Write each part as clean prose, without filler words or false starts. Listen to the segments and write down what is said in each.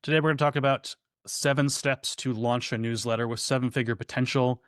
Today, we're going to talk about 7 steps to launch a newsletter with 7-figure potential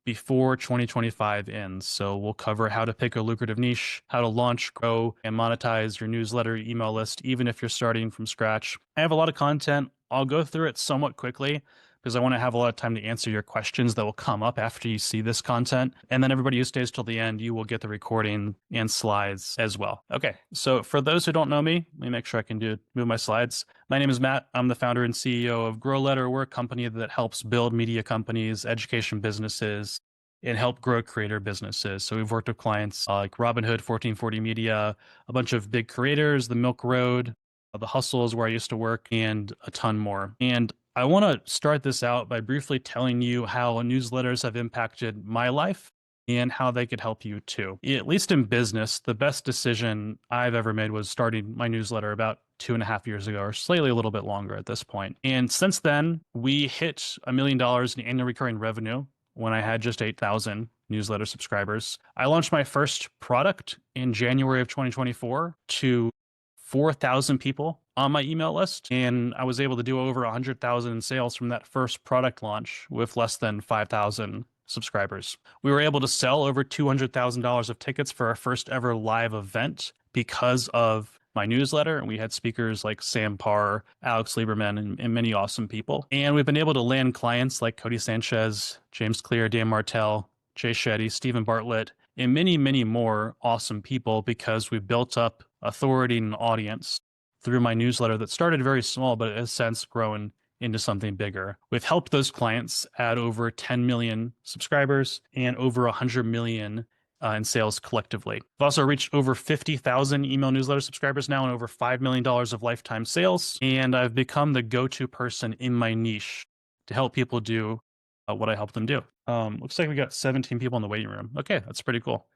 before 2025 ends. So we'll cover how to pick a lucrative niche, how to launch, grow, and monetize your newsletter email list, even if you're starting from scratch. I have a lot of content. I'll go through it somewhat quickly because I want to have a lot of time to answer your questions that will come up after you see this content. And then everybody who stays till the end, you will get the recording and slides as well. Okay, so for those who don't know me, let me make sure I can move my slides. My name is Matt. I'm the founder and CEO of GrowLetter. We're a company that helps build media companies, education businesses, and help grow creator businesses. So we've worked with clients like Robinhood, 1440 Media, a bunch of big creators, the Milk Road, the Hustles where I used to work, and a ton more. And I want to start this out by briefly telling you how newsletters have impacted my life and how they could help you too. At least in business, the best decision I've ever made was starting my newsletter about 2.5 years ago, or slightly a little bit longer at this point. And since then, we hit $1 million in annual recurring revenue when I had just 8,000 newsletter subscribers. I launched my first product in January of 2024 to 4,000 people on my email list, and I was able to do over 100,000 in sales from that first product launch with less than 5,000 subscribers. We were able to sell over $200,000 of tickets for our first ever live event because of my newsletter, and we had speakers like Sam Parr, Alex Lieberman, and many awesome people. And we've been able to land clients like Cody Sanchez, James Clear, Dan Martell, Jay Shetty, Stephen Bartlett, and many, many more awesome people because we built up authority and audience through my newsletter that started very small, but has since grown into something bigger. We've helped those clients add over 10 million subscribers and over 100 million in sales collectively. We've also reached over 50,000 email newsletter subscribers now and over $5 million of lifetime sales. And I've become the go-to person in my niche to help people do what I help them do. Looks like we got 17 people in the waiting room. Okay, that's pretty cool.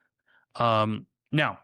Now,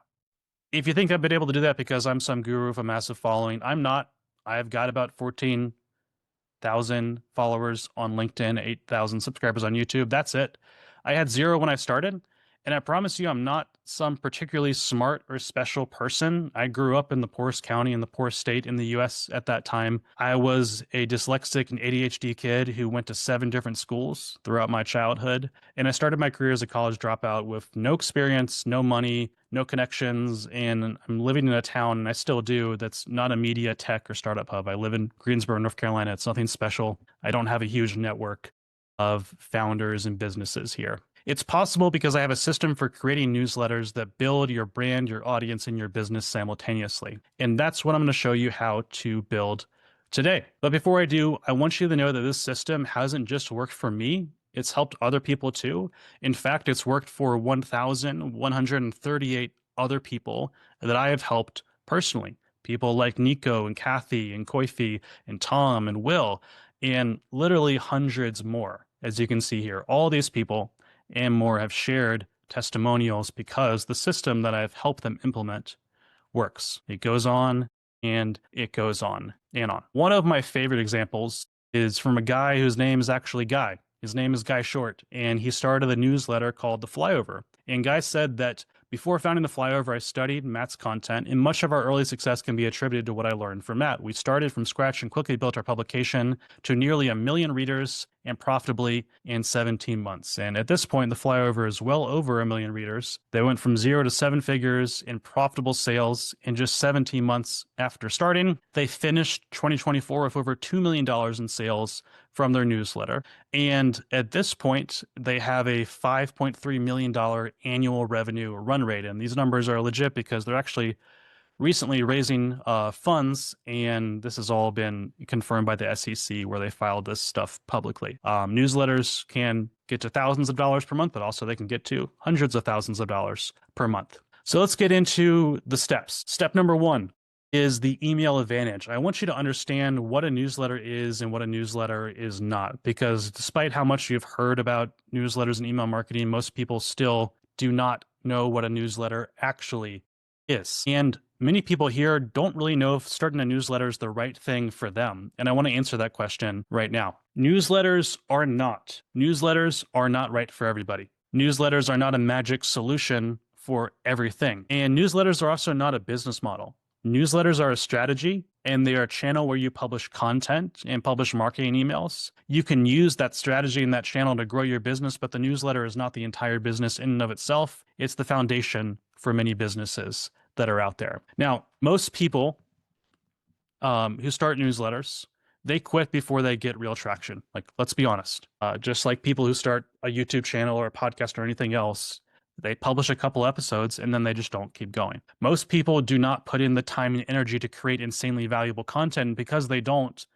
if you think I've been able to do that because I'm some guru with a massive following, I'm not. I've got about 14,000 followers on LinkedIn, 8,000 subscribers on YouTube. That's it. I had 0 when I started. And I promise you, I'm not some particularly smart or special person. I grew up in the poorest county in the poorest state in the US at that time. I was a dyslexic and ADHD kid who went to 7 different schools throughout my childhood. And I started my career as a college dropout with no experience, no money, no connections. And I'm living in a town, and I still do, that's not a media, tech, or startup hub. I live in Greensboro, North Carolina. It's nothing special. I don't have a huge network of founders and businesses here. It's possible because I have a system for creating newsletters that build your brand, your audience, and your business simultaneously. And that's what I'm going to show you how to build today. But before I do, I want you to know that this system hasn't just worked for me. It's helped other people too. In fact, it's worked for 1,138 other people that I have helped personally. People like Nico and Kathy and Koifi and Tom and Will, and literally hundreds more, as you can see here. All these people and more have shared testimonials because the system that I've helped them implement works. It goes on and it goes on and on. One of my favorite examples is from a guy whose name is actually Guy. His name is Guy Short, and he started a newsletter called The Flyover. And Guy said that before founding The Flyover, I studied Matt's content, and much of our early success can be attributed to what I learned from Matt. We started from scratch and quickly built our publication to nearly 1 million readers and profitably in 17 months. And at this point, The Flyover is well over 1 million readers. They went from 0 to 7 figures in profitable sales in just 17 months after starting. They finished 2024 with over $2 million in sales from their newsletter. And at this point, they have a $5.3 million annual revenue run rate. And these numbers are legit because they're actually recently raising funds, and this has all been confirmed by the SEC where they filed this stuff publicly. Newsletters can get to thousands of dollars per month, but also they can get to hundreds of thousands of dollars per month. So let's get into the steps. Step number 1 is the email advantage. I want you to understand what a newsletter is and what a newsletter is not, because despite how much you've heard about newsletters and email marketing, most people still do not know what a newsletter actually is. And many people here don't really know if starting a newsletter is the right thing for them. And I want to answer that question right now. Newsletters are not right for everybody. Newsletters are not a magic solution for everything. And newsletters are also not a business model. Newsletters are a strategy and they are a channel where you publish content and publish marketing emails. You can use that strategy and that channel to grow your business, but the newsletter is not the entire business in and of itself. It's the foundation for many businesses that are out there. Now, most people who start newsletters, they quit before they get real traction. Like, let's be honest. Just like people who start a YouTube channel or a podcast or anything else, they publish a couple episodes and then they just don't keep going. Most people do not put in the time and energy to create insanely valuable content because they don't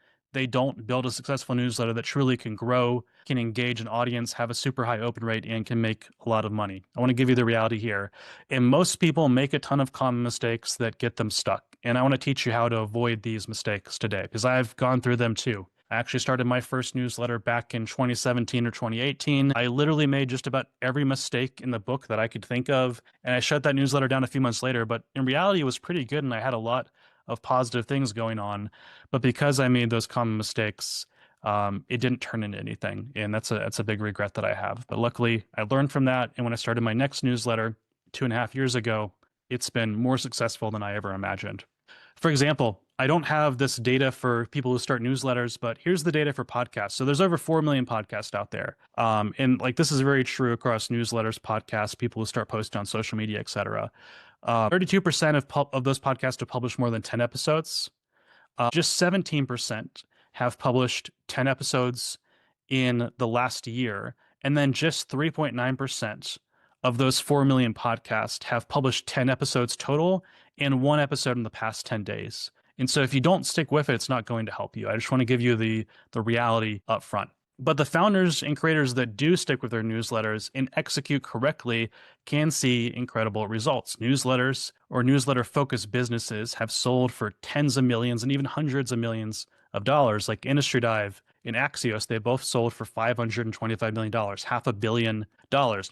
build a successful newsletter that truly can grow, can engage an audience, have a super high open rate, and can make a lot of money. I want to give you the reality here. And most people make a ton of common mistakes that get them stuck. And I want to teach you how to avoid these mistakes today because I've gone through them too. I actually started my first newsletter back in 2017 or 2018. I literally made just about every mistake in the book that I could think of, and I shut that newsletter down a few months later. But in reality, it was pretty good, and I had a lot of positive things going on. But because I made those common mistakes, it didn't turn into anything, and that's a big regret that I have. But luckily, I learned from that, and when I started my next newsletter 2.5 years ago, it's been more successful than I ever imagined. For example, I don't have this data for people who start newsletters, but here's the data for podcasts. So there's over 4 million podcasts out there. And like this is very true across newsletters, podcasts, people who start posting on social media, etc. 32% of those podcasts have published more than 10 episodes. Just 17% have published 10 episodes in the last year. And then just 3.9% of those 4 million podcasts have published 10 episodes total and 1 episode in the past 10 days. And so if you don't stick with it, it's not going to help you. I just want to give you the reality up front. But the founders and creators that do stick with their newsletters and execute correctly can see incredible results. Newsletters or newsletter-focused businesses have sold for tens of millions and even hundreds of millions of dollars, like Industry Dive and Axios. They both sold for $525 million, $500 million.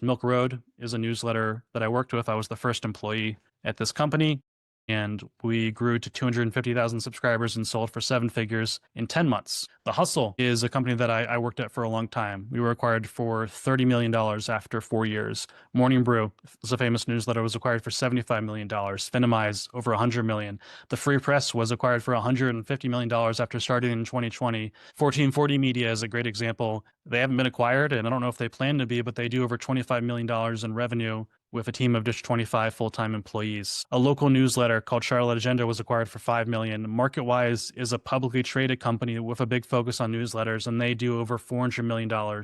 Milk Road is a newsletter that I worked with. I was the first employee at this company, and we grew to 250,000 subscribers and sold for 7 figures in 10 months. The Hustle is a company that I worked at for a long time. We were acquired for $30 million after 4 years. Morning Brew is a famous newsletter, was acquired for $75 million. Finimize, over $100 million. The Free Press was acquired for $150 million after starting in 2020. 1440 Media is a great example. They haven't been acquired, and I don't know if they plan to be, but they do over $25 million in revenue with a team of just 25 full-time employees. A local newsletter called Charlotte Agenda was acquired for $5 million. MarketWise is a publicly traded company with a big focus on newsletters, and they do over $400 million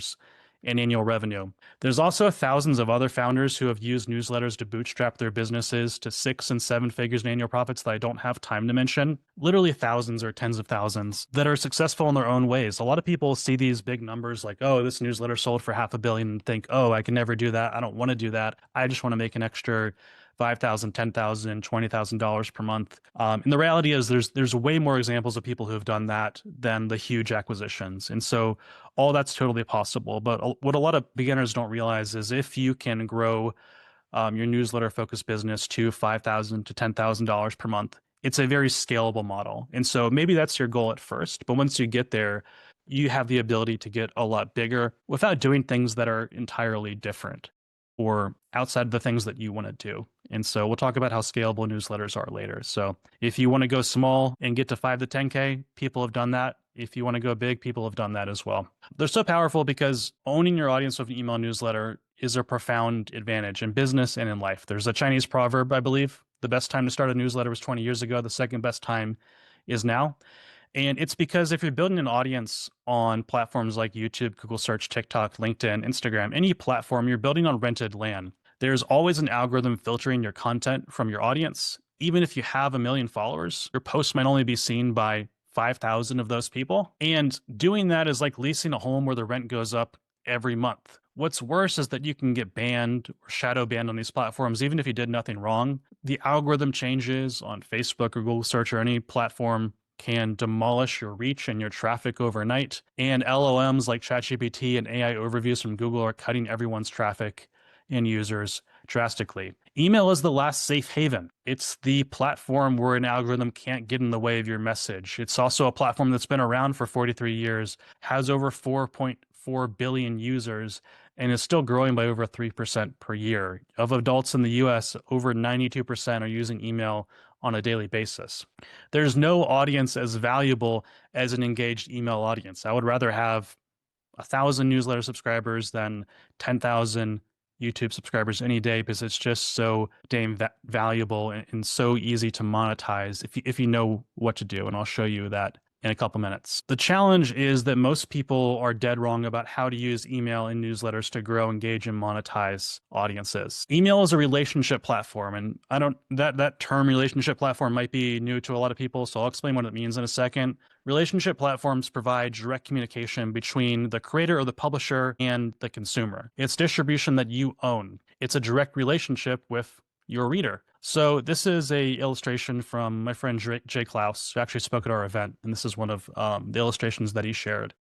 in annual revenue. There's also thousands of other founders who have used newsletters to bootstrap their businesses to 6 and 7 figures in annual profits that I don't have time to mention. Literally thousands or tens of thousands that are successful in their own ways. A lot of people see these big numbers like, oh, this newsletter sold for $500 million and think, oh, I can never do that. I don't want to do that. I just want to make an extra $5,000, $10,000, $20,000 per month. And the reality is there's way more examples of people who have done that than the huge acquisitions. And so all that's totally possible. But what a lot of beginners don't realize is if you can grow your newsletter focused business to $5,000 to $10,000 per month, it's a very scalable model. And so maybe that's your goal at first, but once you get there, you have the ability to get a lot bigger without doing things that are entirely different or outside the things that you want to do. And so we'll talk about how scalable newsletters are later. So if you want to go small and get to 5 to 10K, people have done that. If you want to go big, people have done that as well. They're so powerful because owning your audience with an email newsletter is a profound advantage in business and in life. There's a Chinese proverb, I believe, the best time to start a newsletter was 20 years ago. The second best time is now. And it's because if you're building an audience on platforms like YouTube, Google Search, TikTok, LinkedIn, Instagram, any platform, you're building on rented land. There's always an algorithm filtering your content from your audience. Even if you have 1 million followers, your post might only be seen by 5,000 of those people. And doing that is like leasing a home where the rent goes up every month. What's worse is that you can get banned or shadow banned on these platforms, even if you did nothing wrong. The algorithm changes on Facebook or Google Search or any platform can demolish your reach and your traffic overnight. And LLMs like ChatGPT and AI overviews from Google are cutting everyone's traffic and users drastically. Email is the last safe haven. It's the platform where an algorithm can't get in the way of your message. It's also a platform that's been around for 43 years, has over 4.4 billion users, and is still growing by over 3% per year. Of adults in the US, over 92% are using email on a daily basis. There's no audience as valuable as an engaged email audience. I would rather have 1,000 newsletter subscribers than 10,000 YouTube subscribers any day, because it's just so damn valuable and so easy to monetize if you know what to do. And I'll show you that in a couple minutes. The challenge is that most people are dead wrong about how to use email and newsletters to grow, engage, and monetize audiences. Email is a relationship platform, and that term relationship platform might be new to a lot of people, so I'll explain what it means in a second. Relationship platforms provide direct communication between the creator or the publisher and the consumer. It's distribution that you own. It's a direct relationship with your reader. So this is a illustration from my friend Jay Klaus, who actually spoke at our event, and this is one of the illustrations that he shared.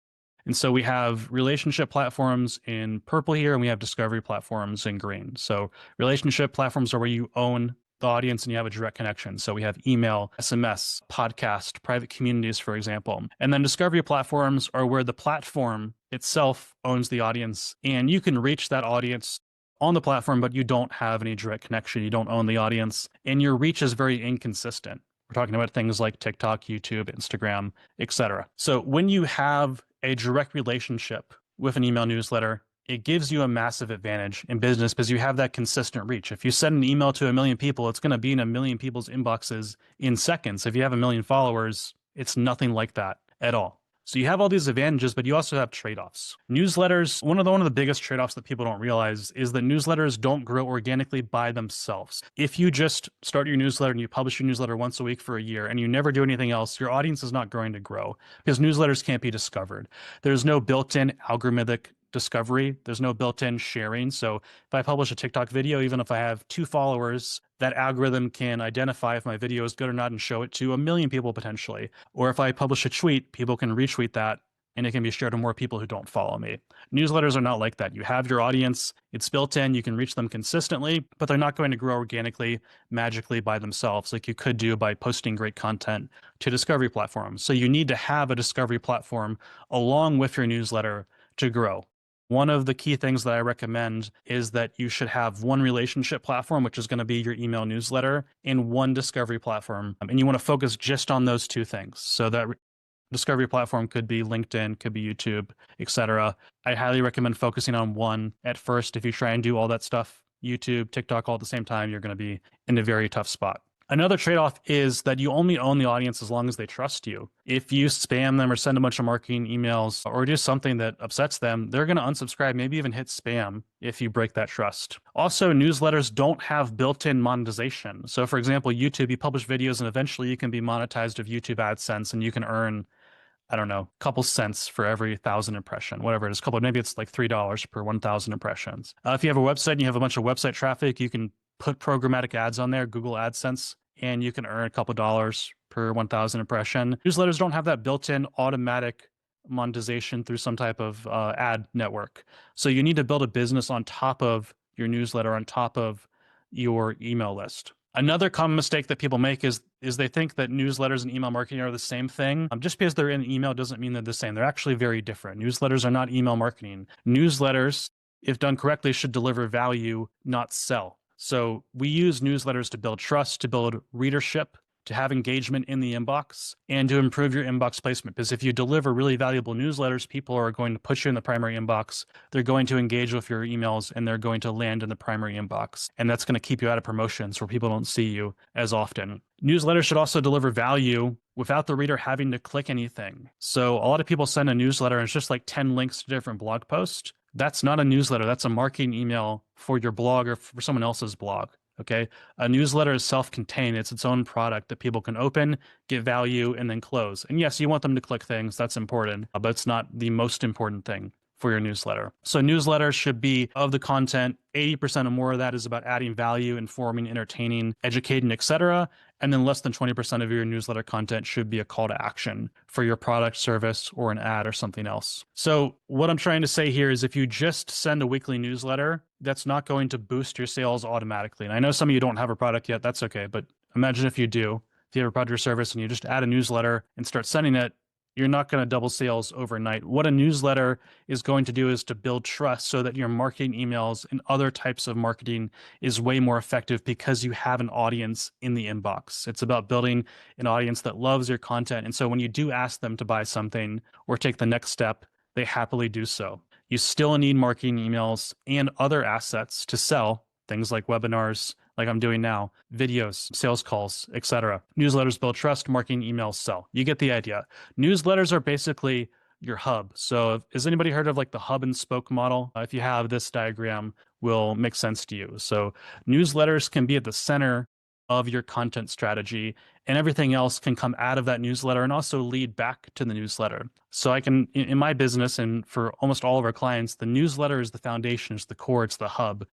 And so we have relationship platforms in purple here, and we have discovery platforms in green. So relationship platforms are where you own the audience and you have a direct connection. So we have email, SMS, podcast, private communities, for example. And then discovery platforms are where the platform itself owns the audience, and you can reach that audience on the platform, but you don't have any direct connection. You don't own the audience, and your reach is very inconsistent. We're talking about things like TikTok, YouTube, Instagram, etc. So when you have a direct relationship with an email newsletter, it gives you a massive advantage in business because you have that consistent reach. If you send an email to 1 million people, it's going to be in 1 million people's inboxes in seconds. If you have 1 million followers, it's nothing like that at all. So you have all these advantages, but you also have trade-offs. Newsletters, one of the biggest trade-offs that people don't realize is that newsletters don't grow organically by themselves. If you just start your newsletter and you publish your newsletter once a week for a year and you never do anything else, your audience is not going to grow because newsletters can't be discovered. There's no built-in algorithmic discovery. There's no built-in sharing. So if I publish a TikTok video, even if I have 2 followers, that algorithm can identify if my video is good or not and show it to 1 million people potentially. Or if I publish a tweet, people can retweet that and it can be shared to more people who don't follow me. Newsletters are not like that. You have your audience, it's built in, you can reach them consistently, but they're not going to grow organically, magically by themselves like you could do by posting great content to discovery platforms. So you need to have a discovery platform along with your newsletter to grow. One of the key things that I recommend is that you should have one relationship platform, which is going to be your email newsletter, and one discovery platform. And you want to focus just on those 2 things. So that discovery platform could be LinkedIn, could be YouTube, etc. I highly recommend focusing on one at first. If you try and do all that stuff, YouTube, TikTok, all at the same time, you're going to be in a very tough spot. Another trade-off is that you only own the audience as long as they trust you. If you spam them or send a bunch of marketing emails or do something that upsets them, they're going to unsubscribe, maybe even hit spam if you break that trust. Also, newsletters don't have built-in monetization. So for example, YouTube, you publish videos and eventually you can be monetized with YouTube AdSense and you can earn, I don't know, a couple cents for every 1,000 impression, whatever it is, maybe it's like $3 per 1,000 impressions. If you have a website and you have a bunch of website traffic, you can put programmatic ads on there, Google AdSense, and you can earn a couple dollars per 1,000 impression. Newsletters don't have that built-in automatic monetization through some type of ad network. So you need to build a business on top of your newsletter, on top of your email list. Another common mistake that people make is they think that newsletters and email marketing are the same thing. Just because they're in email doesn't mean they're the same. They're actually very different. Newsletters are not email marketing. Newsletters, if done correctly, should deliver value, not sell. So we use newsletters to build trust, to build readership, to have engagement in the inbox, and to improve your inbox placement. Because if you deliver really valuable newsletters, people are going to put you in the primary inbox, they're going to engage with your emails, and they're going to land in the primary inbox. And that's going to keep you out of promotions where people don't see you as often. Newsletters should also deliver value without the reader having to click anything. So a lot of people send a newsletter and it's just like 10 links to different blog posts. That's not a newsletter. That's a marketing email for your blog or for someone else's blog. Okay. A newsletter is self-contained. It's its own product that people can open, get value, and then close. And yes, you want them to click things. That's important, but it's not the most important thing for your newsletter. So newsletters should be, of the content, 80% or more of that is about adding value, informing, entertaining, educating, etc. And then less than 20% of your newsletter content should be a call to action for your product, service, or an ad or something else. So what I'm trying to say here is if you just send a weekly newsletter, that's not going to boost your sales automatically. And I know some of you don't have a product yet, that's okay. But imagine if you do, if you have a product or service and you just add a newsletter and start sending it, You're not going to double sales overnight. What a newsletter is going to do is to build trust so that your marketing emails and other types of marketing is way more effective because you have an audience in the inbox. It's about building an audience that loves your content. And so when you do ask them to buy something or take the next step, they happily do so. You still need marketing emails and other assets to sell, things like webinars, like I'm doing now, videos, sales calls, etc. Newsletters build trust, marketing emails sell. You get the idea. Newsletters are basically your hub. So has anybody heard of like the hub and spoke model? If you have, this diagram will make sense to you. So newsletters can be at the center of your content strategy, and everything else can come out of that newsletter and also lead back to the newsletter. So I can, in my business and for almost all of our clients, the newsletter is the foundation, it's the core, it's the hub.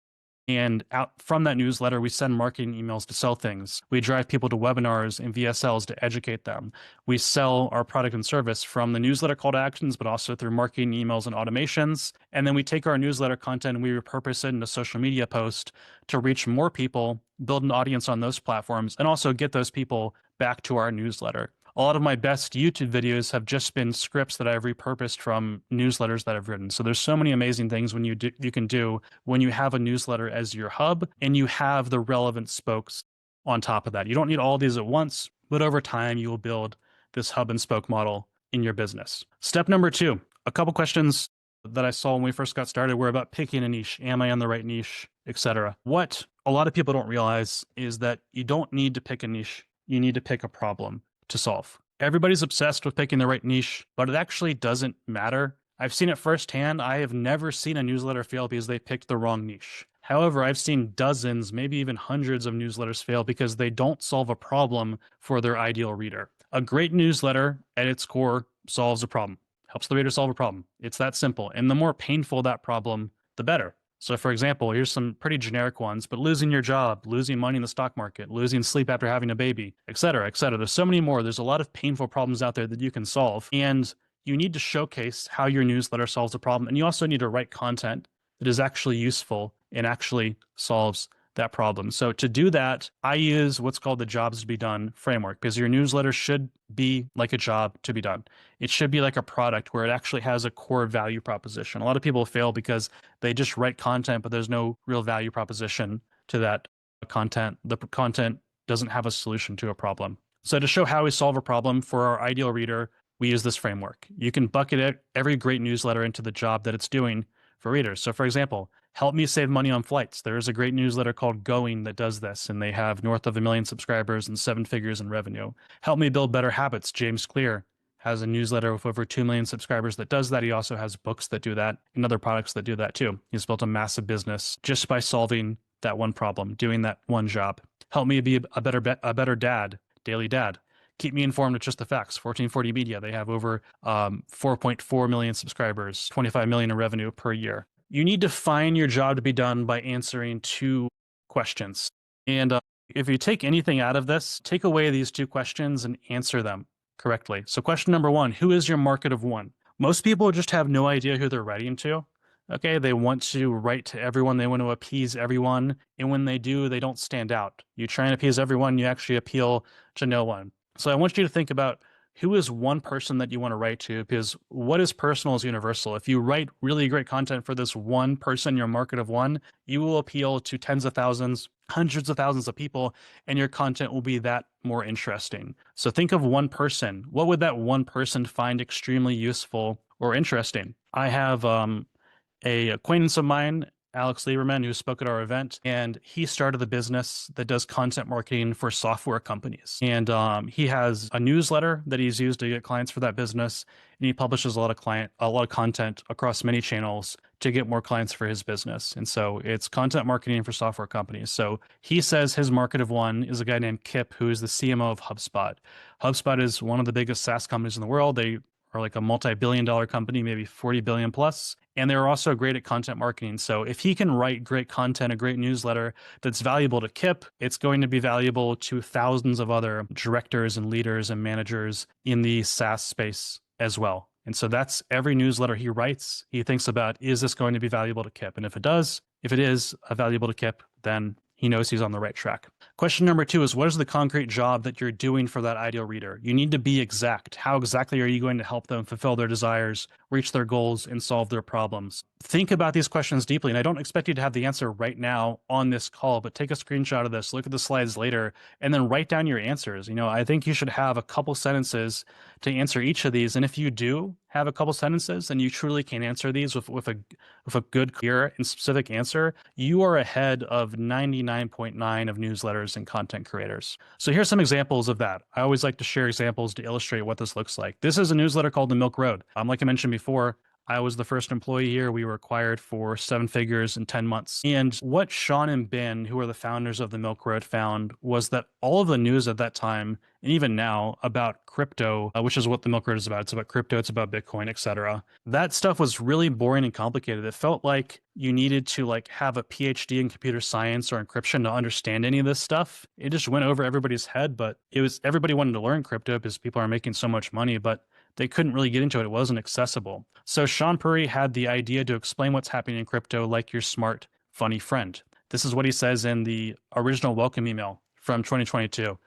And out from that newsletter, we send marketing emails to sell things. We drive people to webinars and VSLs to educate them. We sell our product and service from the newsletter call to actions, but also through marketing emails and automations. And then we take our newsletter content and we repurpose it into social media posts to reach more people, build an audience on those platforms, and also get those people back to our newsletter. A lot of my best YouTube videos have just been scripts that I've repurposed from newsletters that I've written. So there's so many amazing things when you can do when you have a newsletter as your hub and you have the relevant spokes on top of that. You don't need all these at once, but over time you will build this hub and spoke model in your business. Step number 2, a couple questions that I saw when we first got started were about picking a niche. Am I on the right niche, etc. What a lot of people don't realize is that you don't need to pick a niche. You need to pick a problem to solve. Everybody's obsessed with picking the right niche, but it actually doesn't matter. I've seen it firsthand. I have never seen a newsletter fail because they picked the wrong niche. However, I've seen dozens, maybe even hundreds of newsletters fail because they don't solve a problem for their ideal reader. A great newsletter at its core solves a problem, helps the reader solve a problem. It's that simple. And the more painful that problem, the better. So for example, here's some pretty generic ones, but losing your job, losing money in the stock market, losing sleep after having a baby, et cetera, et cetera. There's so many more. There's a lot of painful problems out there that you can solve. And you need to showcase how your newsletter solves a problem. And you also need to write content that is actually useful and actually solves that problem. So to do that, I use what's called the jobs to be done framework, because your newsletter should be like a job to be done. It should be like a product where it actually has a core value proposition. A lot of people fail because they just write content, but there's no real value proposition to that content. The content doesn't have a solution to a problem. So to show how we solve a problem for our ideal reader, we use this framework. You can bucket every great newsletter into the job that it's doing for readers. So for example, help me save money on flights. There is a great newsletter called Going that does this, and they have north of 1 million subscribers and 7 figures in revenue. Help me build better habits. James Clear has a newsletter with over 2 million subscribers that does that. He also has books that do that and other products that do that too. He's built a massive business just by solving that one problem, doing that one job. Help me be a better dad, Daily Dad. Keep me informed with just the facts. 1440 Media, they have over 4.4 million subscribers, 25 million in revenue per year. You need to find your job to be done by answering 2 questions. And if you take anything out of this, take away these 2 questions and answer them correctly. So question number 1, who is your market of one? Most people just have no idea who they're writing to. Okay, they want to write to everyone. They want to appease everyone. And when they do, they don't stand out. You try and appease everyone, you actually appeal to no one. So I want you to think about who is one person that you want to write to, because what is personal is universal. If you write really great content for this one person, your market of one, you will appeal to tens of thousands, hundreds of thousands of people, and your content will be that more interesting. So think of one person. What would that one person find extremely useful or interesting? I have a acquaintance of mine, Alex Lieberman, who spoke at our event, and he started a business that does content marketing for software companies. And he has a newsletter that he's used to get clients for that business, and he publishes a lot of content across many channels to get more clients for his business. And so it's content marketing for software companies. So he says his market of one is a guy named Kip, who is the CMO of HubSpot. HubSpot is one of the biggest SaaS companies in the world. They are like a multi-billion-dollar company, maybe 40 billion plus. And they're also great at content marketing. So if he can write great content, a great newsletter that's valuable to Kip, it's going to be valuable to thousands of other directors and leaders and managers in the SaaS space as well. And so that's every newsletter he writes. He thinks about, is this going to be valuable to Kip? And if it is valuable to Kip, then he knows he's on the right track. Question number 2 is, what is the concrete job that you're doing for that ideal reader? You need to be exact. How exactly are you going to help them fulfill their desires, reach their goals, and solve their problems? Think about these questions deeply, and I don't expect you to have the answer right now on this call, but take a screenshot of this, look at the slides later, and then write down your answers. I think you should have a couple sentences to answer each of these, and if you do have a couple sentences and you truly can answer these with a good, clear, and specific answer, you are ahead of 99.9 of newsletters and content creators. So here's some examples of that. I always like to share examples to illustrate what this looks like. This is a newsletter called The Milk Road. Like I mentioned before, I was the first employee here. We were acquired for 7 figures in 10 months. And what Sean and Ben, who are the founders of the Milk Road, found was that all of the news at that time, and even now, about crypto, which is what the Milk Road is about. It's about crypto, it's about Bitcoin, etc. That stuff was really boring and complicated. It felt like you needed to have a PhD in computer science or encryption to understand any of this stuff. It just went over everybody's head, but everybody wanted to learn crypto because people are making so much money, but they couldn't really get into it. It wasn't accessible. So Sean Puri had the idea to explain what's happening in crypto like your smart, funny friend. This is what he says in the original welcome email from 2022.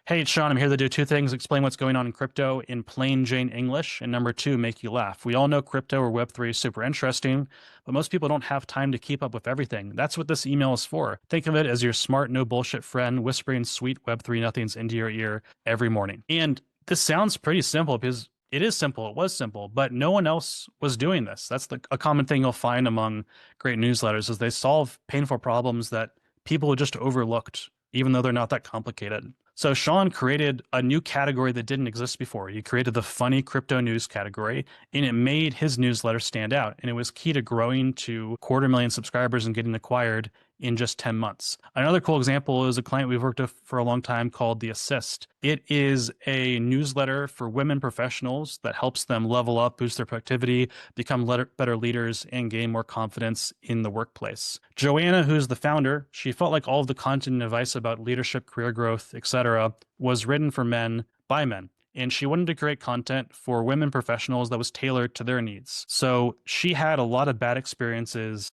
Hey, it's Sean. I'm here to do 2 things: explain what's going on in crypto in plain Jane English, and number 2, make you laugh. We all know crypto or Web3 is super interesting, but most people don't have time to keep up with everything. That's what this email is for. Think of it as your smart, no bullshit friend whispering sweet Web3 nothings into your ear every morning. And this sounds pretty simple because it is simple. It was simple, but no one else was doing this. That's a common thing you'll find among great newsletters, is they solve painful problems that people just overlooked, even though they're not that complicated. So Sean created a new category that didn't exist before. He created the funny crypto news category, and it made his newsletter stand out. And it was key to growing to 250,000 subscribers and getting acquired in just 10 months. Another cool example is a client we've worked with for a long time called The Assist. It is a newsletter for women professionals that helps them level up, boost their productivity, become better leaders, and gain more confidence in the workplace. Joanna, who's the founder, she felt like all of the content and advice about leadership, career growth, etc., was written for men by men. And she wanted to create content for women professionals that was tailored to their needs. So she had a lot of bad experiences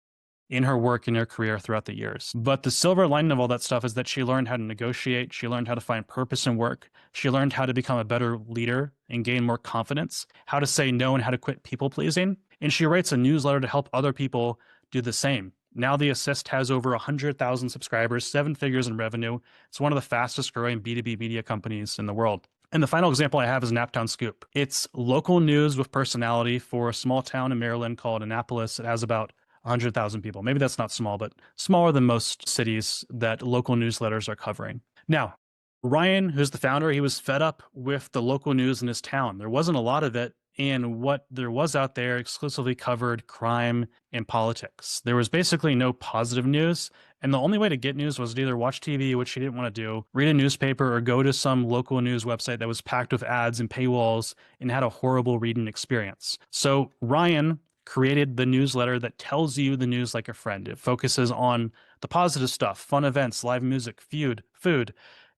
in her work, in her career throughout the years. But the silver lining of all that stuff is that she learned how to negotiate. She learned how to find purpose in work. She learned how to become a better leader and gain more confidence, how to say no and how to quit people pleasing. And she writes a newsletter to help other people do the same. Now The Assist has over 100,000 subscribers, 7 figures in revenue. It's one of the fastest growing B2B media companies in the world. And the final example I have is Naptown Scoop. It's local news with personality for a small town in Maryland called Annapolis. It has about 100,000 people. Maybe that's not small, but smaller than most cities that local newsletters are covering. Now, Ryan, who's the founder, he was fed up with the local news in his town. There wasn't a lot of it, and what there was out there exclusively covered crime and politics. There was basically no positive news, and the only way to get news was to either watch TV, which he didn't want to do, read a newspaper, or go to some local news website that was packed with ads and paywalls and had a horrible reading experience. So Ryan created the newsletter that tells you the news like a friend. It focuses on the positive stuff, fun events, live music, food,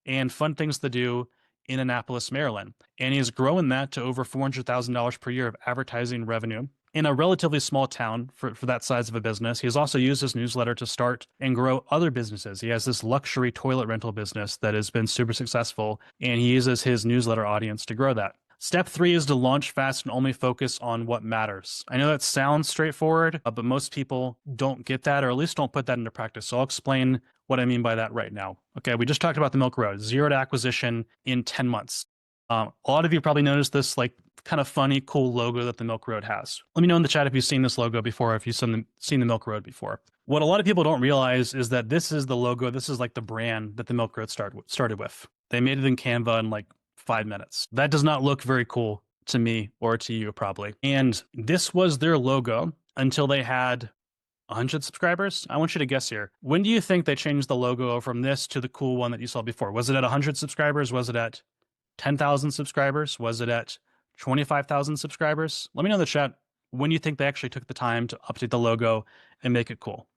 and fun things to do in Annapolis, Maryland. And he's growing that to over $400,000 per year of advertising revenue in a relatively small town for that size of a business. He has also used his newsletter to start and grow other businesses. He has this luxury toilet rental business that has been super successful, and he uses his newsletter audience to grow that. Step 3 is to launch fast and only focus on what matters. I know that sounds straightforward, but most people don't get that, or at least don't put that into practice. So I'll explain what I mean by that right now. Okay, we just talked about the Milk Road, 0 to acquisition in 10 months. A lot of you probably noticed this kind of funny, cool logo that the Milk Road has. Let me know in the chat if you've seen this logo before, if you've seen the Milk Road before. What a lot of people don't realize is that this is the logo, this is the brand that the Milk Road started with. They made it in Canva in 5 minutes. That does not look very cool to me or to you probably. And this was their logo until they had 100 subscribers. I want you to guess here. When do you think they changed the logo from this to the cool one that you saw before? Was it at 100 subscribers? Was it at 10,000 subscribers? Was it at 25,000 subscribers? Let me know in the chat when you think they actually took the time to update the logo and make it cool.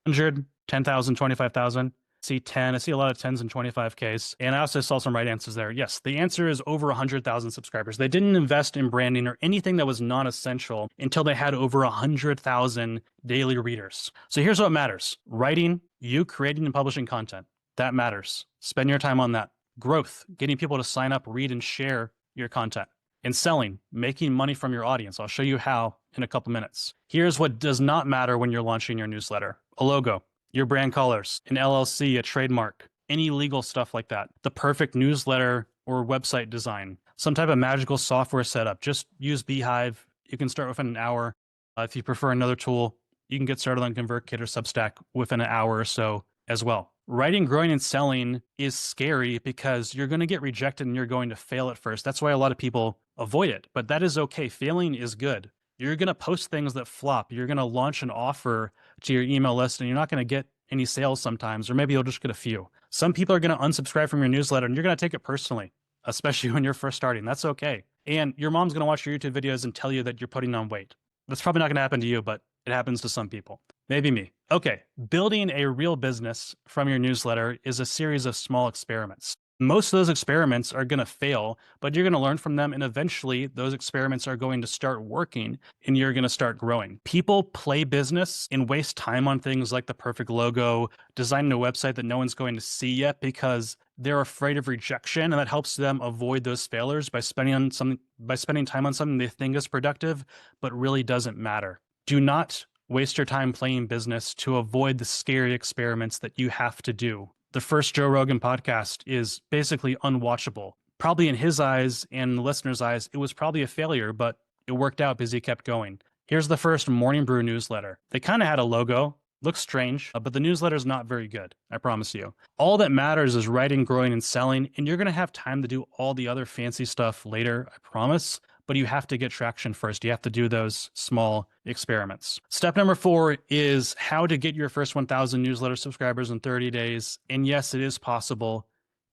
100, 10,000, 25,000. See 10. I see a lot of 10s and 25Ks. And I also saw some right answers there. Yes, the answer is over 100,000 subscribers. They didn't invest in branding or anything that was non-essential until they had over 100,000 daily readers. So here's what matters. Writing, you creating and publishing content. That matters. Spend your time on that. Growth, getting people to sign up, read, and share your content. And selling, making money from your audience. I'll show you how in a couple minutes. Here's what does not matter when you're launching your newsletter. A logo, your brand colors, an LLC, a trademark, any legal stuff like that. The perfect newsletter or website design, some type of magical software setup. Just use Beehive. You can start within an hour. If you prefer another tool, you can get started on ConvertKit or Substack within an hour or so as well. Writing, growing, and selling is scary because you're going to get rejected and you're going to fail at first. That's why a lot of people avoid it, but that is okay. Failing is good. You're going to post things that flop. You're going to launch an offer to your email list and you're not going to get any sales sometimes, or maybe you'll just get a few. Some people are going to unsubscribe from your newsletter and you're going to take it personally, especially when you're first starting. That's okay. And your mom's going to watch your YouTube videos and tell you that you're putting on weight. That's probably not going to happen to you, but it happens to some people. Maybe me. Okay, building a real business from your newsletter is a series of small experiments. Most of those experiments are going to fail, but you're going to learn from them, and eventually those experiments are going to start working and you're going to start growing. People play business and waste time on things like the perfect logo, designing a website that no one's going to see yet because they're afraid of rejection, and that helps them avoid those failures by spending time on something they think is productive but really doesn't matter. Do not waste your time playing business to avoid the scary experiments that you have to do. The first Joe Rogan podcast is basically unwatchable. Probably in his eyes and the listeners' eyes, it was probably a failure, but it worked out because he kept going. Here's the first Morning Brew newsletter. They kind of had a logo, looks strange, but the newsletter is not very good, I promise you. All that matters is writing, growing, and selling, and you're going to have time to do all the other fancy stuff later, I promise. But you have to get traction first. You have to do those small experiments. Step number 4 is how to get your first 1,000 newsletter subscribers in 30 days. And yes, it is possible.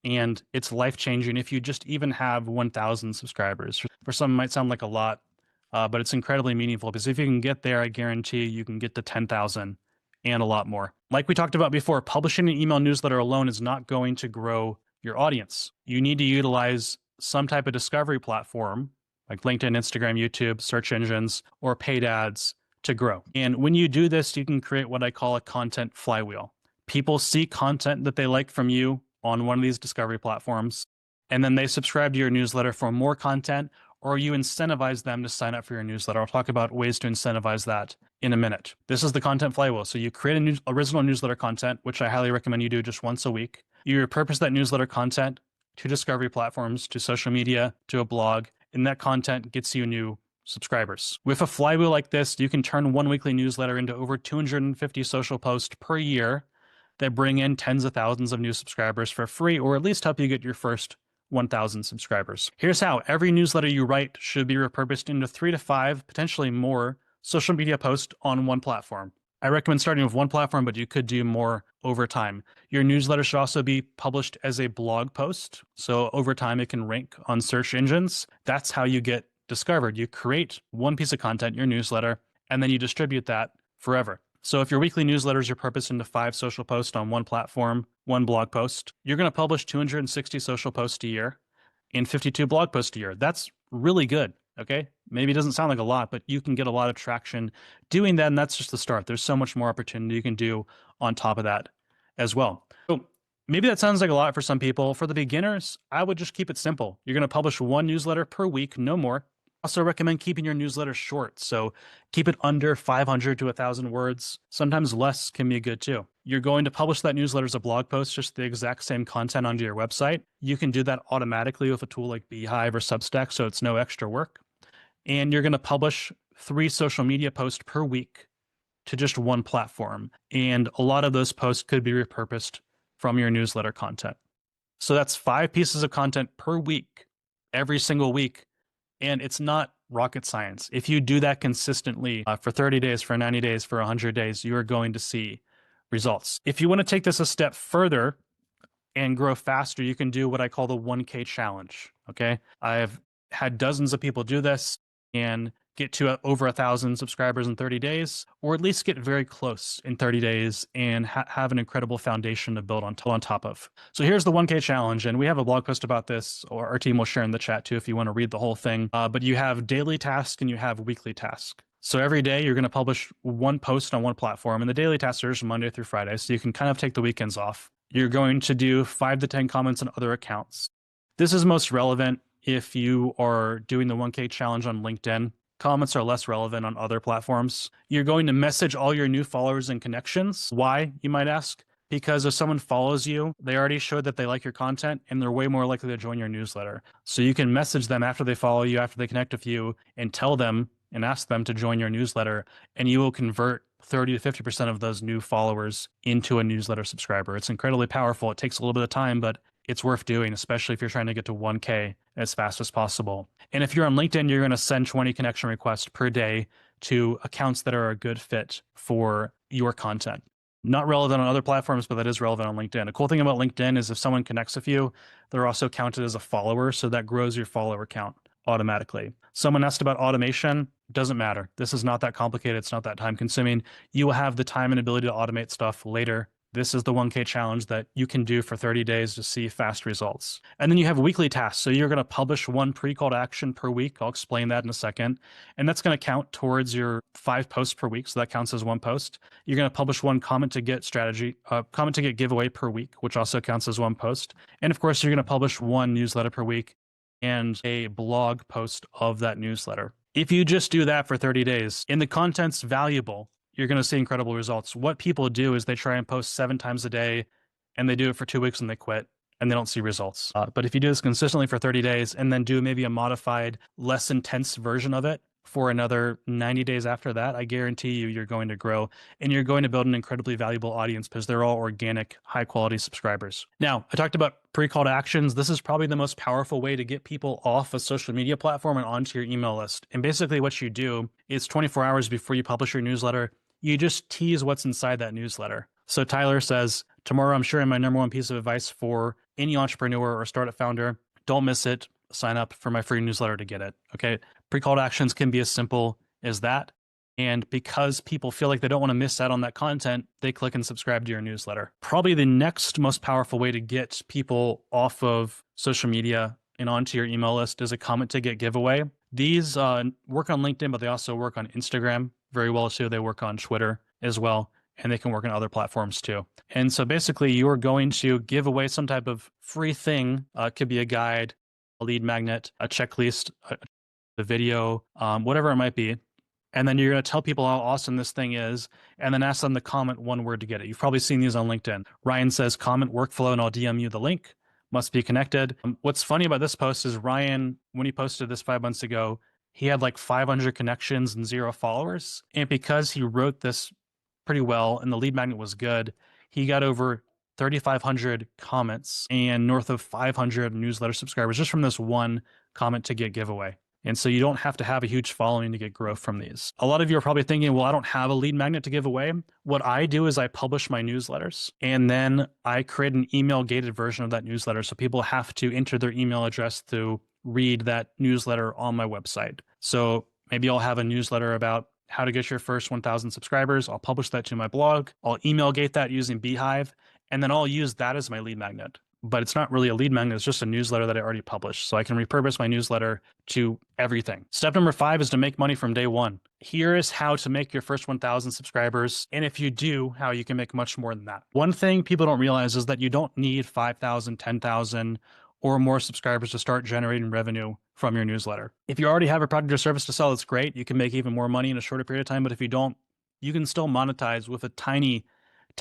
And it's life-changing if you just even have 1,000 subscribers. For some, it might sound like a lot, but it's incredibly meaningful because if you can get there, I guarantee you can get to 10,000 and a lot more. Like we talked about before, publishing an email newsletter alone is not going to grow your audience. You need to utilize some type of discovery platform like LinkedIn, Instagram, YouTube, search engines, or paid ads to grow. And when you do this, you can create what I call a content flywheel. People see content that they like from you on one of these discovery platforms, and then they subscribe to your newsletter for more content, or you incentivize them to sign up for your newsletter. I'll talk about ways to incentivize that in a minute. This is the content flywheel. So you create original newsletter content, which I highly recommend you do just once a week. You repurpose that newsletter content to discovery platforms, to social media, to a blog, and that content gets you new subscribers. With a flywheel like this, you can turn one weekly newsletter into over 250 social posts per year that bring in tens of thousands of new subscribers for free, or at least help you get your first 1,000 subscribers. Here's how. Every newsletter you write should be repurposed into 3 to 5, potentially more, social media posts on one platform. I recommend starting with one platform, but you could do more over time. Your newsletter should also be published as a blog post. So over time, it can rank on search engines. That's how you get discovered. You create one piece of content, your newsletter, and then you distribute that forever. So if your weekly newsletter is repurposed into 5 social posts on one platform, one blog post, you're going to publish 260 social posts a year and 52 blog posts a year. That's really good. Okay, maybe it doesn't sound like a lot, but you can get a lot of traction doing that, and that's just the start. There's so much more opportunity you can do on top of that as well. So maybe that sounds like a lot for some people. For the beginners, I would just keep it simple. You're going to publish one newsletter per week, no more. Also recommend keeping your newsletter short. So keep it under 500 to 1,000 words. Sometimes less can be good too. You're going to publish that newsletter as a blog post, just the exact same content onto your website. You can do that automatically with a tool like Beehive or Substack, so it's no extra work. And you're going to publish 3 social media posts per week to just one platform. And a lot of those posts could be repurposed from your newsletter content. So that's 5 pieces of content per week, every single week. And it's not rocket science. If you do that consistently for 30 days, for 90 days, for 100 days, you are going to see results. If you want to take this a step further and grow faster, you can do what I call the 1K challenge. Okay. I've had dozens of people do this, and get to over 1,000 subscribers in 30 days, or at least get very close in 30 days and have an incredible foundation to build on top of. So here's the 1K challenge, and we have a blog post about this, or our team will share in the chat too if you want to read the whole thing. But you have daily tasks and you have weekly tasks. So every day you're going to publish one post on one platform, and the daily tasks are just Monday through Friday, so you can kind of take the weekends off. You're going to do 5 to 10 comments on other accounts. This is most relevant if you are doing the 1K challenge on LinkedIn. Comments are less relevant on other platforms. You're going to message all your new followers and connections. Why, you might ask? Because if someone follows you, they already showed that they like your content and they're way more likely to join your newsletter. So you can message them after they follow you, after they connect with you, and tell them and ask them to join your newsletter, and you will convert 30 to 50% of those new followers into a newsletter subscriber. It's incredibly powerful. It takes a little bit of time, but it's worth doing, especially if you're trying to get to 1K as fast as possible. And if you're on LinkedIn, you're going to send 20 connection requests per day to accounts that are a good fit for your content. Not relevant on other platforms, but that is relevant on LinkedIn. The cool thing about LinkedIn is if someone connects with you, they're also counted as a follower, so that grows your follower count automatically. Someone asked about automation. Doesn't matter. This is not that complicated. It's not that time consuming. You will have the time and ability to automate stuff later. This is the 1K challenge that you can do for 30 days to see fast results. And then you have weekly tasks. So you're going to publish one pre-call to action per week. I'll explain that in a second. And that's going to count towards your 5 posts per week. So that counts as one post. You're going to publish one comment to get giveaway per week, which also counts as one post. And of course, you're going to publish one newsletter per week and a blog post of that newsletter. If you just do that for 30 days and the content's valuable, you're going to see incredible results. What people do is they try and post 7 times a day and they do it for 2 weeks and they quit and they don't see results. But if you do this consistently for 30 days and then do maybe a modified, less intense version of it for another 90 days after that, I guarantee you're going to grow and you're going to build an incredibly valuable audience because they're all organic, high quality subscribers. Now, I talked about pre-call to actions. This is probably the most powerful way to get people off a social media platform and onto your email list. And basically what you do is 24 hours before you publish your newsletter, you just tease what's inside that newsletter. So Tyler says, tomorrow I'm sharing my number one piece of advice for any entrepreneur or startup founder. Don't miss it. Sign up for my free newsletter to get it. Okay. Pre-call to actions can be as simple as that. And because people feel like they don't want to miss out on that content, they click and subscribe to your newsletter. Probably the next most powerful way to get people off of social media and onto your email list is a comment to get giveaway. These work on LinkedIn, but they also work on Instagram very well too. They work on Twitter as well, and they can work on other platforms too. And so basically you are going to give away some type of free thing. It could be a guide, a lead magnet, a checklist, a video, whatever it might be. And then you're going to tell people how awesome this thing is, and then ask them to comment one word to get it. You've probably seen these on LinkedIn. Ryan says, comment workflow, and I'll DM you the link. Must be connected. What's funny about this post is Ryan, when he posted this 5 months ago, he had like 500 connections and 0 followers. And because he wrote this pretty well and the lead magnet was good, he got over 3,500 comments and north of 500 newsletter subscribers just from this one comment to get giveaway. And so you don't have to have a huge following to get growth from these. A lot of you are probably thinking, well, I don't have a lead magnet to give away. What I do is I publish my newsletters and then I create an email gated version of that newsletter. So people have to enter their email address to read that newsletter on my website. So maybe I'll have a newsletter about how to get your first 1,000 subscribers. I'll publish that to my blog. I'll email gate that using Beehive, and then I'll use that as my lead magnet. But it's not really a lead magnet. It's just a newsletter that I already published. So I can repurpose my newsletter to everything. Step number 5 is to make money from day one. Here is how to make your first 1,000 subscribers. And if you do, how you can make much more than that. One thing people don't realize is that you don't need 5,000, 10,000 or more subscribers to start generating revenue from your newsletter. If you already have a product or service to sell, it's great. You can make even more money in a shorter period of time. But if you don't, you can still monetize with a tiny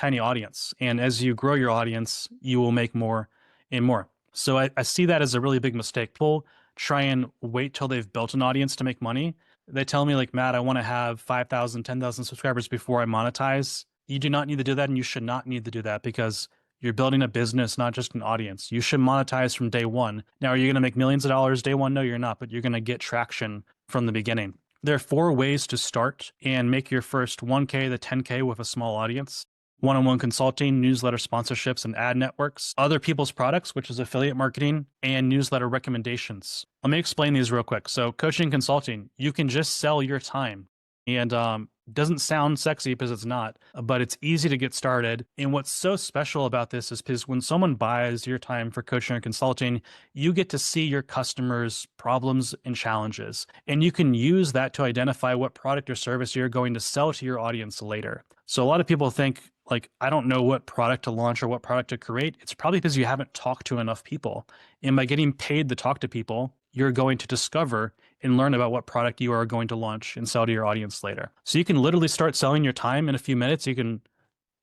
audience. And as you grow your audience, you will make more and more. So I see that as a really big mistake. People try and wait till they've built an audience to make money. They tell me like, Matt, I want to have 5,000, 10,000 subscribers before I monetize. You do not need to do that. And you should not need to do that because you're building a business, not just an audience. You should monetize from day one. Now, are you going to make millions of dollars day one? No, you're not, but you're going to get traction from the beginning. There are 4 ways to start and make your first 1K to 10K with a small audience. one-on-one consulting, newsletter sponsorships and ad networks, other people's products, which is affiliate marketing, and newsletter recommendations. Let me explain these real quick. So coaching and consulting, you can just sell your time. And doesn't sound sexy because it's not, but it's easy to get started. And what's so special about this is because when someone buys your time for coaching or consulting, you get to see your customers' problems and challenges. And you can use that to identify what product or service you're going to sell to your audience later. So a lot of people think, like, I don't know what product to launch or what product to create. It's probably because you haven't talked to enough people. And by getting paid to talk to people, you're going to discover and learn about what product you are going to launch and sell to your audience later. So you can literally start selling your time in a few minutes. You can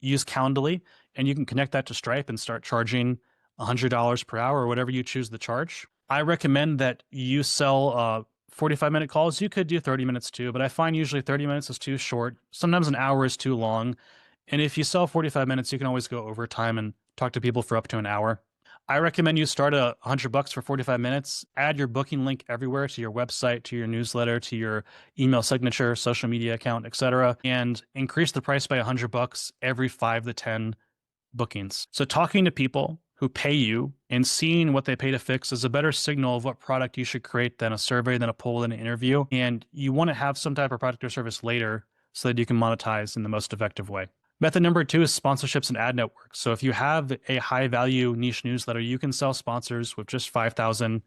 use Calendly and you can connect that to Stripe and start charging $100 per hour or whatever you choose to charge. I recommend that you sell 45-minute calls. You could do 30 minutes too, but I find usually 30 minutes is too short. Sometimes an hour is too long. And if you sell 45 minutes, you can always go overtime and talk to people for up to an hour. I recommend you start at $100 for 45 minutes, add your booking link everywhere to your website, to your newsletter, to your email signature, social media account, etc., and increase the price by $100 every 5 to 10 bookings. So talking to people who pay you and seeing what they pay to fix is a better signal of what product you should create than a survey, than a poll, than an interview. And you want to have some type of product or service later so that you can monetize in the most effective way. Method number 2 is sponsorships and ad networks. So if you have a high value niche newsletter, you can sell sponsors with just 5,000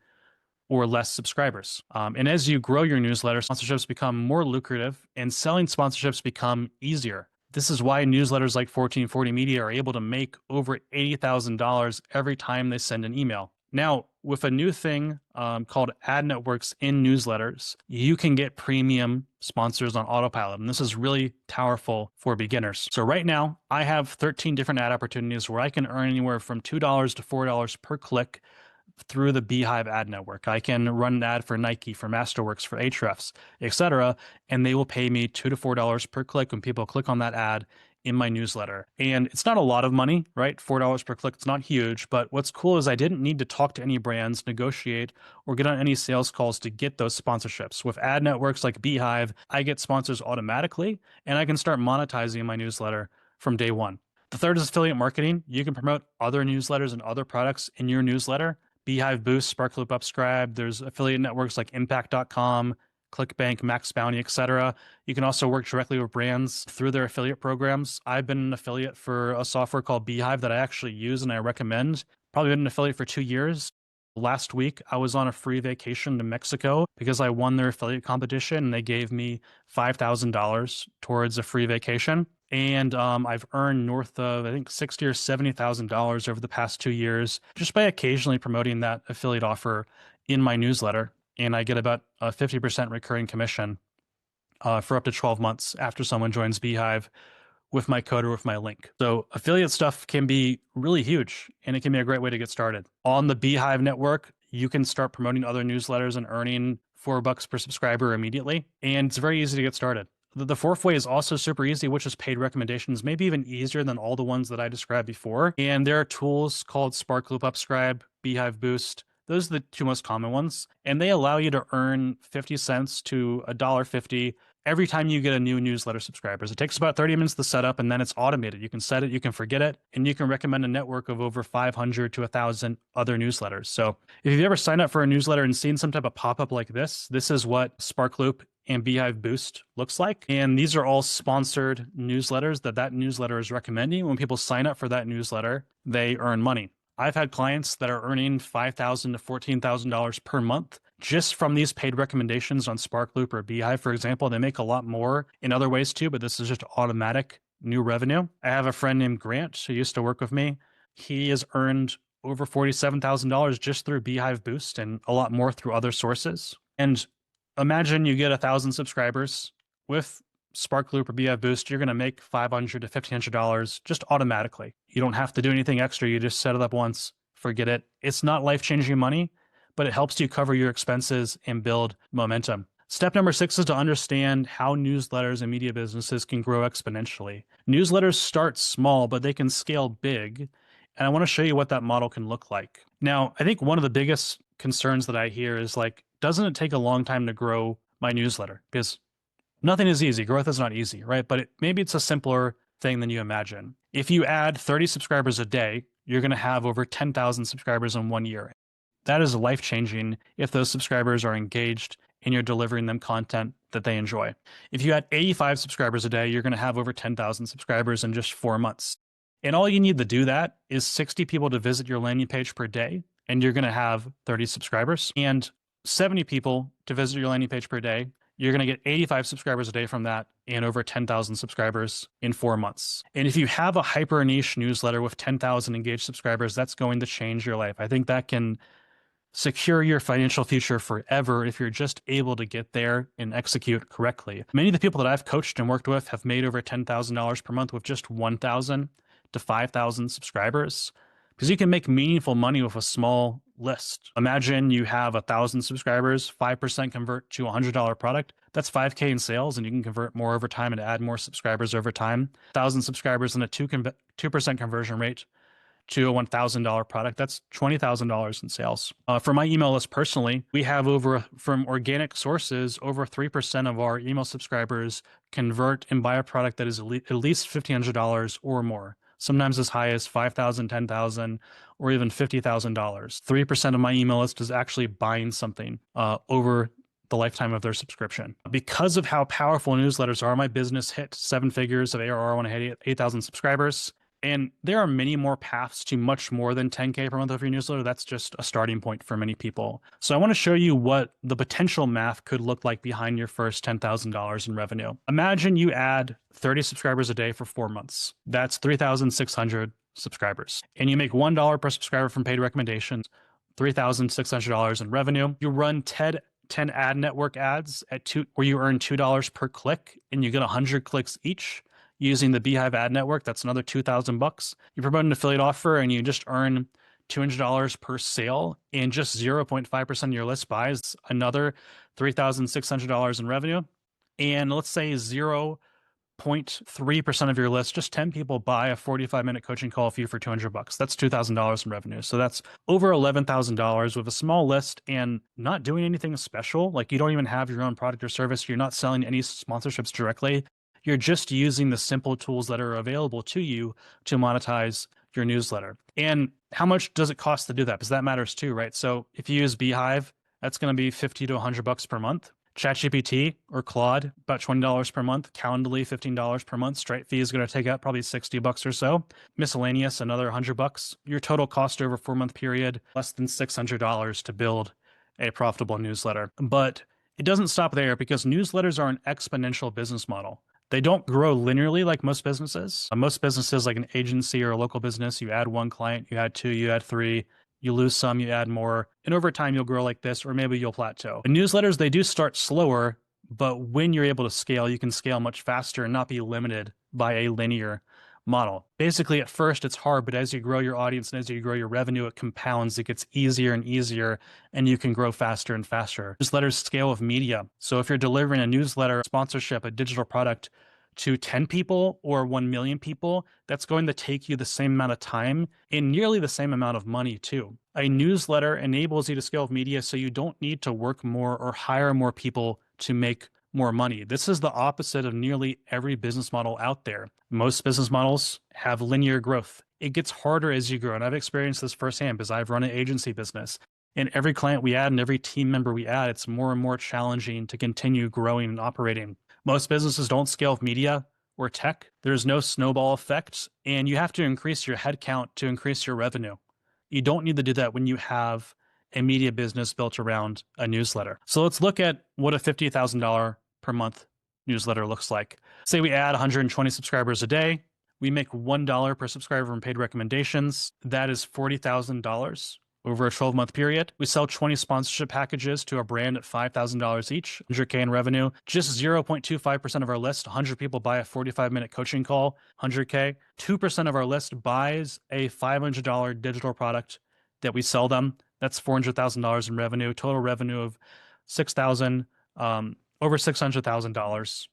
or less subscribers. And as you grow your newsletter, sponsorships become more lucrative and selling sponsorships become easier. This is why newsletters like 1440 Media are able to make over $80,000 every time they send an email. Now, with a new thing called ad networks in newsletters, you can get premium sponsors on autopilot. And this is really powerful for beginners. So right now, I have 13 different ad opportunities where I can earn anywhere from $2 to $4 per click through the Beehive ad network. I can run an ad for Nike, for Masterworks, for Ahrefs, etc., and they will pay me $2 to $4 per click when people click on that ad in my newsletter. And it's not a lot of money, right? $4 per click, it's not huge, but what's cool is I didn't need to talk to any brands, negotiate, or get on any sales calls to get those sponsorships. With ad networks like Beehive, I get sponsors automatically, and I can start monetizing my newsletter from day one. The third is affiliate marketing. You can promote other newsletters and other products in your newsletter. Beehive Boost, Sparkloop Upscribe. There's affiliate networks like Impact.com, ClickBank, Max Bounty, etc. You can also work directly with brands through their affiliate programs. I've been an affiliate for a software called Beehive that I actually use and I recommend. Probably been an affiliate for 2 years. Last week, I was on a free vacation to Mexico because I won their affiliate competition and they gave me $5,000 towards a free vacation. And I've earned north of, I think, $60,000 or $70,000 over the past 2 years just by occasionally promoting that affiliate offer in my newsletter. And I get about a 50% recurring commission for up to 12 months after someone joins Beehive with my code or with my link. So affiliate stuff can be really huge and it can be a great way to get started. On the Beehive network, you can start promoting other newsletters and earning $4 per subscriber immediately. And it's very easy to get started. The fourth way is also super easy, which is paid recommendations, maybe even easier than all the ones that I described before. And there are tools called Sparkloop Upscribe, Beehive Boost. Those are the 2 most common ones. And they allow you to earn 50 cents to $1.50 every time you get a new newsletter subscribers. It takes about 30 minutes to set up and then it's automated. You can set it, you can forget it, and you can recommend a network of over 500 to 1,000 other newsletters. So if you've ever signed up for a newsletter and seen some type of pop-up like this is what Sparkloop and Beehive Boost looks like. And these are all sponsored newsletters that newsletter is recommending. When people sign up for that newsletter, they earn money. I've had clients that are earning $5,000 to $14,000 per month just from these paid recommendations on Sparkloop or Beehive, for example. They make a lot more in other ways too, but this is just automatic new revenue. I have a friend named Grant who used to work with me. He has earned over $47,000 just through Beehive Boost and a lot more through other sources. And imagine you get 1,000 subscribers with Sparkloop or Beehive Boost, you're going to make $500 to $1,500 just automatically. You don't have to do anything extra. You just set it up once, forget it. It's not life-changing money, but it helps you cover your expenses and build momentum. Step number 6 is to understand how newsletters and media businesses can grow exponentially. Newsletters start small, but they can scale big. And I want to show you what that model can look like. Now, I think one of the biggest concerns that I hear is like, doesn't it take a long time to grow my newsletter? Because nothing is easy. Growth is not easy, right? But maybe it's a simpler thing than you imagine. If you add 30 subscribers a day, you're going to have over 10,000 subscribers in 1 year. That is life-changing if those subscribers are engaged and you're delivering them content that they enjoy. If you add 85 subscribers a day, you're going to have over 10,000 subscribers in just 4 months. And all you need to do that is 60 people to visit your landing page per day, and you're going to have 30 subscribers. And 70 people to visit your landing page per day, you're going to get 85 subscribers a day from that and over 10,000 subscribers in 4 months. And if you have a hyper niche newsletter with 10,000 engaged subscribers, that's going to change your life. I think that can secure your financial future forever if you're just able to get there and execute correctly. Many of the people that I've coached and worked with have made over $10,000 per month with just 1,000 to 5,000 subscribers, because you can make meaningful money with a small list. Imagine you have 1,000 subscribers, 5% convert to a $100 product. That's 5K in sales, and you can convert more over time and add more subscribers over time. 1,000 subscribers and a 2% conversion rate to a $1,000 product, that's $20,000 in sales. For my email list personally, we have from organic sources, over 3% of our email subscribers convert and buy a product that is at least $1,500 or more. Sometimes as high as $5,000, $10,000, or even $50,000. 3% of my email list is actually buying something over the lifetime of their subscription. Because of how powerful newsletters are, my business hit 7 figures of ARR when I hit 8,000 subscribers. And there are many more paths to much more than 10K per month of your newsletter. That's just a starting point for many people. So I want to show you what the potential math could look like behind your first $10,000 in revenue. Imagine you add 30 subscribers a day for 4 months. That's 3,600 subscribers. And you make $1 per subscriber from paid recommendations, $3,600 in revenue. You run 10 ad network ads where you earn $2 per click and you get 100 clicks each. Using the Beehive ad network, that's another $2,000. You promote an affiliate offer and you just earn $200 per sale, and just 0.5% of your list buys another $3,600 in revenue. And let's say 0.3% of your list, just 10 people buy a 45-minute coaching call with you for $200. That's $2,000 in revenue. So that's over $11,000 with a small list and not doing anything special. Like, you don't even have your own product or service. You're not selling any sponsorships directly. You're just using the simple tools that are available to you to monetize your newsletter. And how much does it cost to do that? Because that matters too, right? So if you use Beehive, that's going to be $50 to $100 per month. ChatGPT or Claude, about $20 per month. Calendly, $15 per month. Stripe fee is going to take out probably $60 or so. Miscellaneous, another $100. Your total cost over a 4-month period, less than $600 to build a profitable newsletter. But it doesn't stop there, because newsletters are an exponential business model. They don't grow linearly like most businesses. Most businesses, like an agency or a local business, you add 1 client, you add 2, you add 3, you lose some, you add more. And over time, you'll grow like this, or maybe you'll plateau. In newsletters, they do start slower, but when you're able to scale, you can scale much faster and not be limited by a linear model. Basically, at first, it's hard, but as you grow your audience and as you grow your revenue, it compounds. It gets easier and easier, and you can grow faster and faster. Newsletters scale with media. So if you're delivering a newsletter, sponsorship, a digital product to 10 people or 1 million people, that's going to take you the same amount of time and nearly the same amount of money too. A newsletter enables you to scale with media, so you don't need to work more or hire more people to make more money. This is the opposite of nearly every business model out there. Most business models have linear growth. It gets harder as you grow. And I've experienced this firsthand because I've run an agency business. And every client we add and every team member we add, it's more and more challenging to continue growing and operating. Most businesses don't scale with media or tech. There's no snowball effect, and you have to increase your headcount to increase your revenue. You don't need to do that when you have a media business built around a newsletter. So let's look at what a $50,000 per month newsletter looks like. Say we add 120 subscribers a day. We make $1 per subscriber from paid recommendations. That is $40,000 over a 12-month period. We sell 20 sponsorship packages to a brand at $5,000 each, 100K in revenue. Just 0.25% of our list, 100 people buy a 45-minute coaching call, 100K. 2% of our list buys a $500 digital product that we sell them. That's $400,000 in revenue, total revenue of over $600,000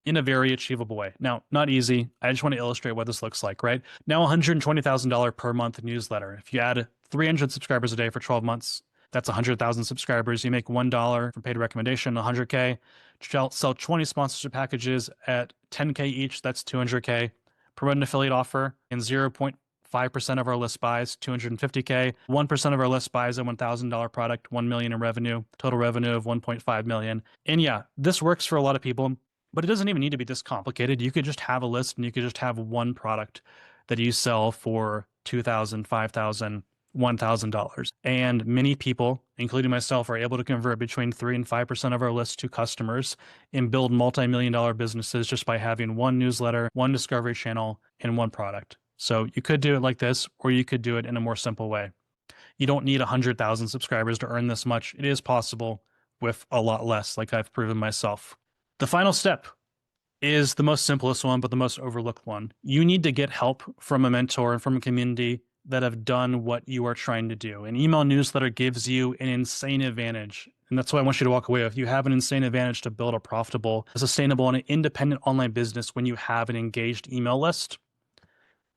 in a very achievable way. Now, not easy. I just want to illustrate what this looks like, right? Now, $120,000 per month newsletter. If you add 300 subscribers a day for 12 months, That's 100,000 subscribers. You make $1 from paid recommendation, 100K. Sell 20 sponsorship packages at 10K each. That's 200K. Promote an affiliate offer in 0.5% of our list buys, 250K. 1% of our list buys a $1,000 product, 1 million in revenue, total revenue of 1.5 million. And yeah, this works for a lot of people, but it doesn't even need to be this complicated. You could just have a list and you could just have one product that you sell for $2,000, $5,000, $1,000. And many people, including myself, are able to convert between 3 and 5% of our list to customers and build multi-million-dollar businesses just by having one newsletter, one discovery channel, and one product. So you could do it like this, or you could do it in a more simple way. You don't need 100,000 subscribers to earn this much. It is possible with a lot less, like I've proven myself. The final step is the most simplest one, but the most overlooked one. You need to get help from a mentor and from a community that have done what you are trying to do. An email newsletter gives you an insane advantage. And that's what I want you to walk away with. You have an insane advantage to build a profitable, sustainable, and independent online business when you have an engaged email list.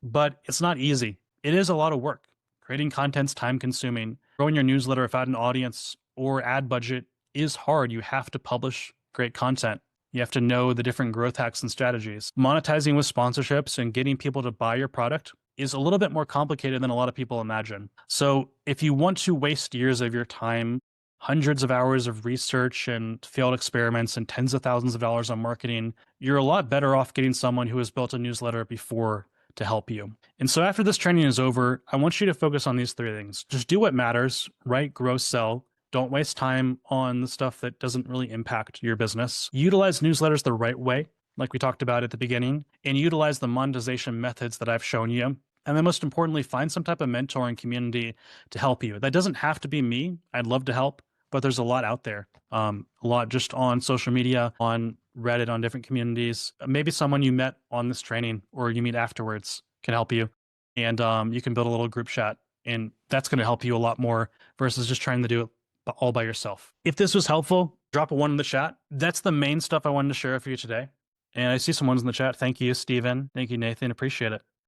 But it's not easy. It is a lot of work. Creating content's time consuming. Growing your newsletter without an audience or ad budget is hard. You have to publish great content. You have to know the different growth hacks and strategies. Monetizing with sponsorships and getting people to buy your product is a little bit more complicated than a lot of people imagine. So if you want to waste years of your time, hundreds of hours of research and failed experiments and tens of thousands of dollars on marketing, you're a lot better off getting someone who has built a newsletter before to help you. And so after this training is over, I want you to focus on these three things. Just do what matters, write, grow, sell. Don't waste time on the stuff that doesn't really impact your business. Utilize newsletters the right way, like we talked about at the beginning, and utilize the monetization methods that I've shown you. And then most importantly, find some type of mentoring community to help you. That doesn't have to be me. I'd love to help, but there's a lot out there. A lot just on social media, on Reddit, on different communities. Maybe someone you met on this training or you meet afterwards can help you. And you can build a little group chat. And that's going to help you a lot more versus just trying to do it all by yourself. If this was helpful, drop a 1 in the chat. That's the main stuff I wanted to share for you today. And I see some ones in the chat. Thank you, Steven. Thank you, Nathan. Appreciate it.